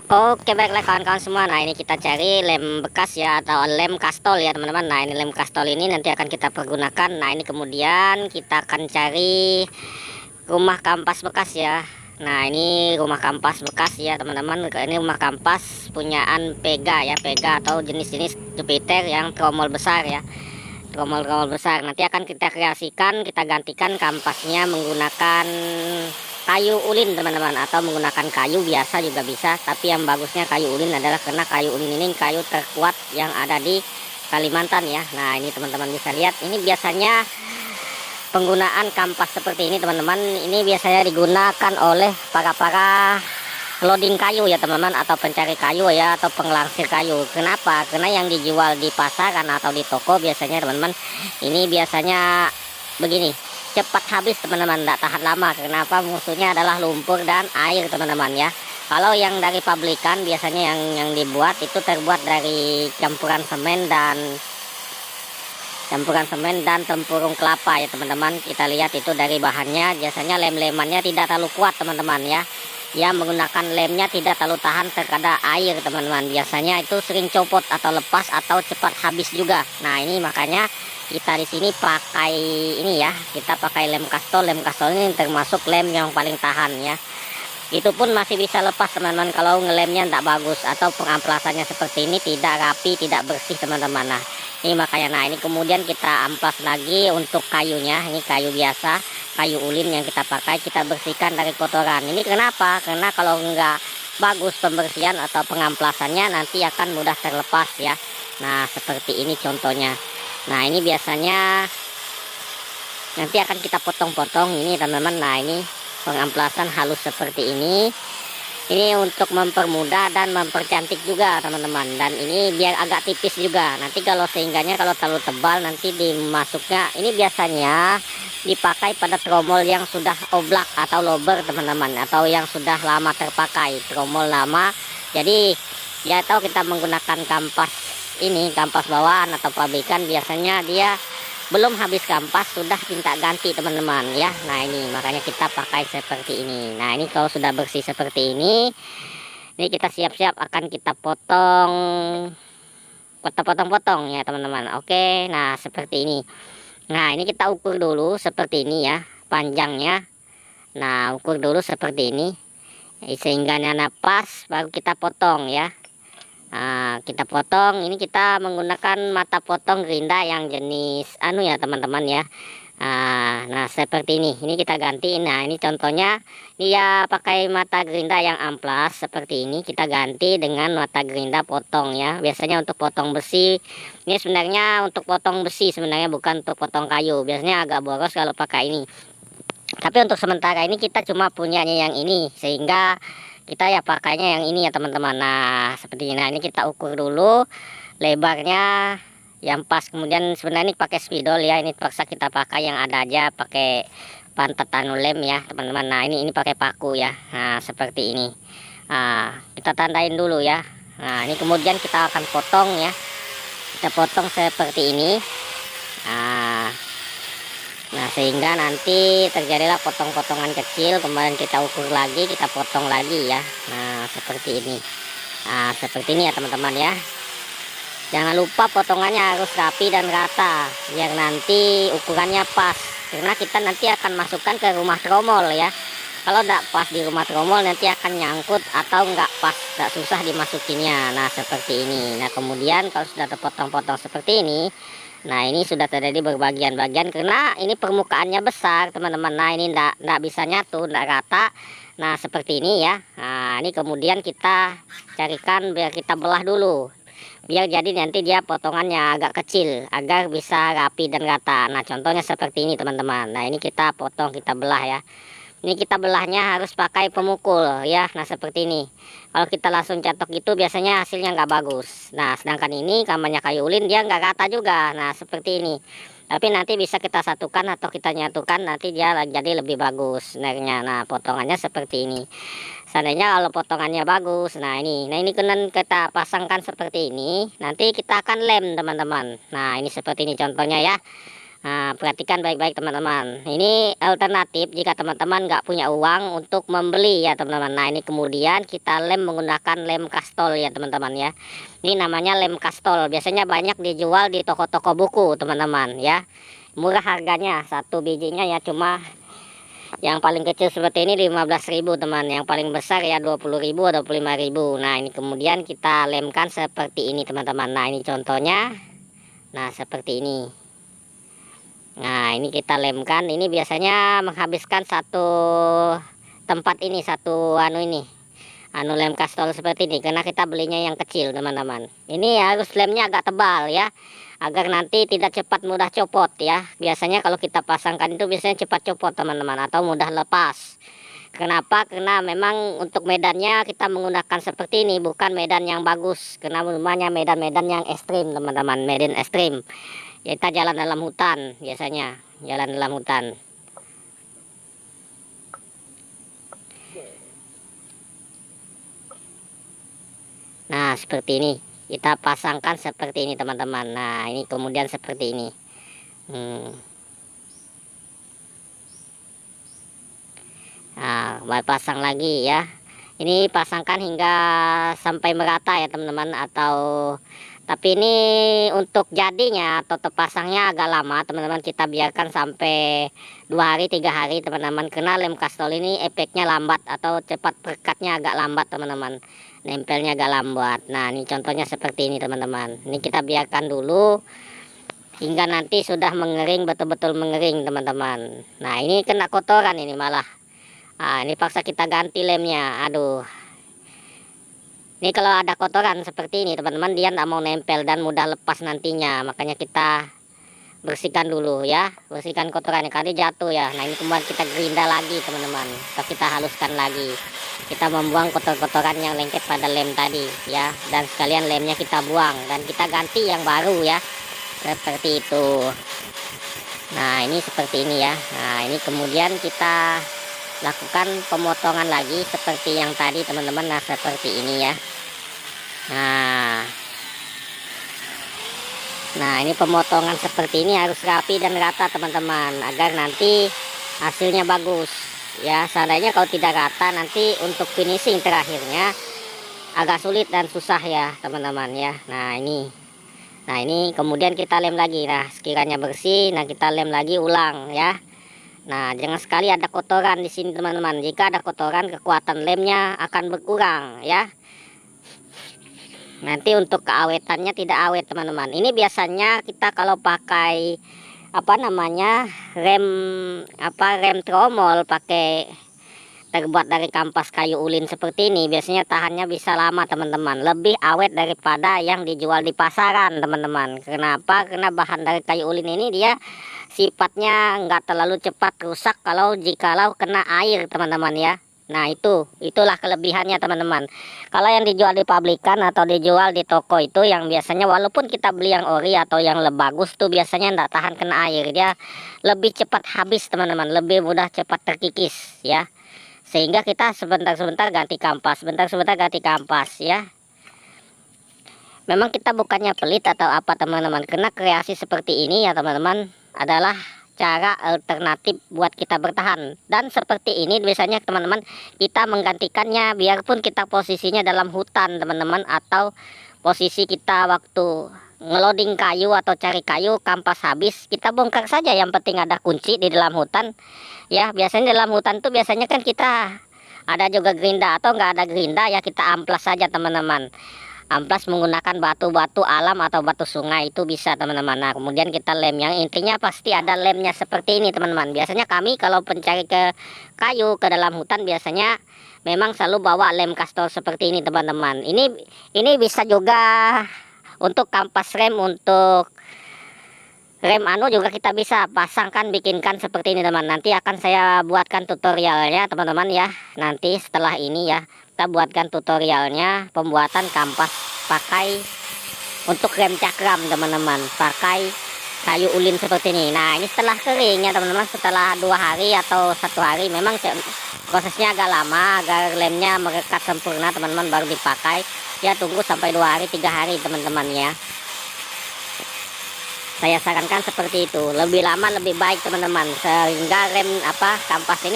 Oke, baiklah kawan-kawan semua. Nah, ini kita cari lem bekas ya, atau lem kastol ya teman-teman. Nah, ini lem kastol ini nanti akan kita pergunakan. Nah, ini kemudian kita akan cari rumah kampas bekas ya. Nah, ini rumah kampas bekas ya teman-teman. Ini rumah kampas punyaan Pega ya, Pega atau jenis-jenis Jupiter yang tromol besar ya, tromol-tromol besar. Nanti akan kita kreasikan, kita gantikan kampasnya menggunakan kayu ulin teman-teman, atau menggunakan kayu biasa juga bisa, tapi yang bagusnya kayu ulin adalah karena kayu ulin ini kayu terkuat yang ada di Kalimantan ya. Nah, ini teman-teman bisa lihat, ini biasanya penggunaan kampas seperti ini teman-teman, ini biasanya digunakan oleh para loading kayu ya teman-teman, atau pencari kayu ya, atau penglangsir kayu. Kenapa? Karena yang dijual di pasaran atau di toko biasanya teman-teman, ini biasanya begini, cepat habis teman-teman, tidak tahan lama. Kenapa? Musuhnya adalah lumpur dan air teman-teman ya. Kalau yang dari pabrikan biasanya yang dibuat itu terbuat dari campuran semen dan tempurung kelapa ya teman-teman. Kita lihat itu dari bahannya, biasanya lem-lemannya tidak terlalu kuat teman-teman ya. Dia menggunakan lemnya tidak terlalu tahan terhadap air teman-teman. Biasanya itu sering copot atau lepas atau cepat habis juga. Nah, ini makanya kita di sini pakai ini ya, kita pakai lem kastol. Lem kastol ini termasuk lem yang paling tahan ya. Itu pun masih bisa lepas teman-teman kalau ngelemnya tidak bagus atau pengamplasannya seperti ini, tidak rapi, tidak bersih teman-teman. Nah, ini makanya, nah ini kemudian kita amplas lagi untuk kayunya. Ini kayu biasa, kayu ulin yang kita pakai, kita bersihkan dari kotoran. Ini kenapa? Karena kalau nggak bagus pembersihan atau pengamplasannya nanti akan mudah terlepas ya. Nah, seperti ini contohnya. Nah, ini biasanya nanti akan kita potong-potong ini teman-teman. Nah, ini pengamplasan halus seperti ini untuk mempermudah dan mempercantik juga teman-teman. Dan ini biar agak tipis juga. Nanti kalau sehingganya kalau terlalu tebal nanti dimasuknya, ini biasanya dipakai pada tromol yang sudah oblak atau lober teman-teman, atau yang sudah lama terpakai, tromol lama. Jadi ya tahu kita menggunakan kampas ini, kampas bawaan atau pabrikan, biasanya dia belum habis kampas sudah minta ganti teman-teman ya. Nah, ini makanya kita pakai seperti ini. Nah, ini kalau sudah bersih seperti ini kita siap-siap akan kita potong ya teman-teman. Oke, nah seperti ini. Nah, ini kita ukur dulu seperti ini ya, panjangnya. Nah, ukur dulu seperti ini sehingga pas, baru kita potong ya. Nah, kita potong, ini kita menggunakan mata potong gerinda yang jenis anu ya teman-teman ya. Nah, seperti ini kita ganti. Nah, ini contohnya dia pakai mata gerinda yang amplas seperti ini, kita ganti dengan mata gerinda potong ya. Biasanya untuk potong besi, ini sebenarnya untuk potong besi sebenarnya, bukan untuk potong kayu. Biasanya agak boros kalau pakai ini, tapi untuk sementara ini kita cuma punyanya yang ini, sehingga kita ya pakainya yang ini ya teman-teman. Nah, seperti ini. Nah, ini kita ukur dulu lebarnya yang pas. Kemudian sebenarnya ini pakai spidol ya, ini paksa kita pakai yang ada aja, pakai pantat anu lem ya teman-teman. Nah, ini pakai paku ya. Nah, seperti ini. Nah, kita tandain dulu ya. Nah, ini kemudian kita akan potong ya, kita potong seperti ini. Nah, sehingga nanti terjadilah potong-potongan kecil, kemudian kita ukur lagi, kita potong lagi ya. Nah, seperti ini. Nah, seperti ini ya teman-teman ya. Jangan lupa potongannya harus rapi dan rata, biar nanti ukurannya pas. Karena kita nanti akan masukkan ke rumah tromol ya. Kalau tidak pas di rumah tromol nanti akan nyangkut atau nggak pas, nggak susah dimasukinnya. Nah, seperti ini. Nah, kemudian kalau sudah terpotong-potong seperti ini, nah ini sudah terjadi berbagian-bagian karena ini permukaannya besar teman-teman. Nah, ini nggak bisa nyatu, nggak rata. Nah, seperti ini ya. Nah, ini kemudian kita carikan, biar kita belah dulu, biar jadi nanti dia potongannya agak kecil agar bisa rapi dan rata. Nah, contohnya seperti ini teman-teman. Nah, ini kita potong, kita belah ya. Ini kita belahnya harus pakai pemukul ya. Nah, seperti ini. Kalau kita langsung cetok itu biasanya hasilnya nggak bagus. Nah, sedangkan ini namanya kayu ulin, dia nggak rata juga. Nah, seperti ini. Tapi nanti bisa kita satukan atau kita nyatukan, nanti dia jadi lebih bagus sebenarnya. Nah, potongannya seperti ini. Seandainya kalau potongannya bagus, nah ini kemudian kita pasangkan seperti ini. Nanti kita akan lem teman-teman. Nah, ini seperti ini contohnya ya. Nah, perhatikan baik-baik teman-teman. Ini alternatif jika teman-teman nggak punya uang untuk membeli ya teman-teman. Nah, ini kemudian kita lem menggunakan lem kastol ya teman-teman ya. Ini namanya lem kastol. Biasanya banyak dijual di toko-toko buku teman-teman ya. Murah harganya, satu bijinya ya cuma yang paling kecil seperti ini 15.000 teman. Yang paling besar ya 20.000 atau 25.000. Nah, ini kemudian kita lemkan seperti ini teman-teman. Nah, ini contohnya. Nah, seperti ini. Nah, ini kita lemkan. Ini biasanya menghabiskan satu tempat ini, satu anu lem kastol seperti ini, karena kita belinya yang kecil teman-teman. Ini harus lemnya agak tebal ya, agar nanti tidak cepat mudah copot ya. Biasanya kalau kita pasangkan itu biasanya cepat copot teman-teman, atau mudah lepas. Kenapa? Karena memang untuk medannya kita menggunakan seperti ini, bukan medan yang bagus. Karena namanya medan-medan yang ekstrim teman-teman, medan ekstrim. Kita jalan dalam hutan, biasanya jalan dalam hutan. Nah, seperti ini kita pasangkan seperti ini teman-teman. Nah, ini kemudian seperti ini. Nah, pasang lagi ya. Ini pasangkan hingga sampai merata ya teman-teman. Tapi ini untuk jadinya atau terpasangnya agak lama teman-teman. Kita biarkan sampai 2 hari 3 hari teman-teman. Karena lem kastol ini efeknya lambat atau cepat perekatnya agak lambat teman-teman. Nempelnya agak lambat. Nah, ini contohnya seperti ini teman-teman. Ini kita biarkan dulu hingga nanti sudah mengering, betul-betul mengering teman-teman. Nah, ini kena kotoran ini malah. Nah, ini paksa kita ganti lemnya. Aduh, ini kalau ada kotoran seperti ini teman-teman, dia tidak mau nempel dan mudah lepas nantinya. Makanya kita bersihkan dulu ya, bersihkan kotorannya karena jatuh ya. Nah, ini kemudian kita gerinda lagi teman-teman, atau kita haluskan lagi. Kita membuang kotor-kotoran yang lengket pada lem tadi ya, dan sekalian lemnya kita buang dan kita ganti yang baru ya, seperti itu. Nah, ini seperti ini ya. Nah, ini kemudian kita lakukan pemotongan lagi seperti yang tadi teman-teman. Nah, seperti ini ya. Nah, ini pemotongan seperti ini harus rapi dan rata teman-teman, agar nanti hasilnya bagus ya. Seandainya kalau tidak rata, nanti untuk finishing terakhirnya agak sulit dan susah ya teman-teman ya. Nah, ini kemudian kita lem lagi. Nah, sekiranya bersih, nah kita lem lagi ulang ya. Nah, jangan sekali ada kotoran di sini teman-teman. Jika ada kotoran, kekuatan lemnya akan berkurang ya. Nanti untuk keawetannya tidak awet teman-teman. Ini biasanya kita kalau pakai rem tromol pakai terbuat dari kampas kayu ulin seperti ini, biasanya tahannya bisa lama teman-teman, lebih awet daripada yang dijual di pasaran teman-teman. Kenapa? Karena bahan dari kayu ulin ini dia sifatnya nggak terlalu cepat rusak jikalau kena air teman-teman ya. Nah, itulah kelebihannya teman-teman. Kalau yang dijual di pabrikan atau dijual di toko itu, yang biasanya walaupun kita beli yang ori atau yang bagus tuh biasanya nggak tahan kena air, dia lebih cepat habis teman-teman, lebih mudah cepat terkikis ya. Sehingga kita sebentar-sebentar ganti kampas, sebentar-sebentar ganti kampas ya. Memang kita bukannya pelit atau apa teman-teman, karena kreasi seperti ini ya teman-teman adalah cara alternatif buat kita bertahan. Dan seperti ini biasanya teman-teman kita menggantikannya biarpun kita posisinya dalam hutan teman-teman, atau posisi kita waktu ngeloading kayu atau cari kayu, kampas habis, kita bongkar saja, yang penting ada kunci di dalam hutan ya. Biasanya dalam hutan tuh biasanya kan kita ada juga gerinda, atau nggak ada gerinda ya kita amplas saja teman-teman. Amplas menggunakan batu-batu alam atau batu sungai itu bisa teman-teman. Nah, kemudian kita lem, yang intinya pasti ada lemnya seperti ini teman-teman. Biasanya kami kalau pencari ke kayu ke dalam hutan biasanya memang selalu bawa lem kastol seperti ini teman-teman. Ini bisa juga untuk kampas rem, untuk rem juga kita bisa pasangkan, bikinkan seperti ini teman. Nanti akan saya buatkan tutorialnya teman-teman ya. Nanti setelah ini ya kita buatkan tutorialnya pembuatan kampas pakai untuk rem cakram teman-teman, pakai kayu ulin seperti ini. Nah, ini setelah kering ya teman-teman, setelah 2 hari atau 1 hari, memang prosesnya agak lama agar lemnya merekat sempurna teman-teman baru dipakai ya. Tunggu sampai 2 hari 3 hari teman-teman ya. Saya sarankan seperti itu, lebih lama lebih baik teman-teman, sehingga rem kampas ini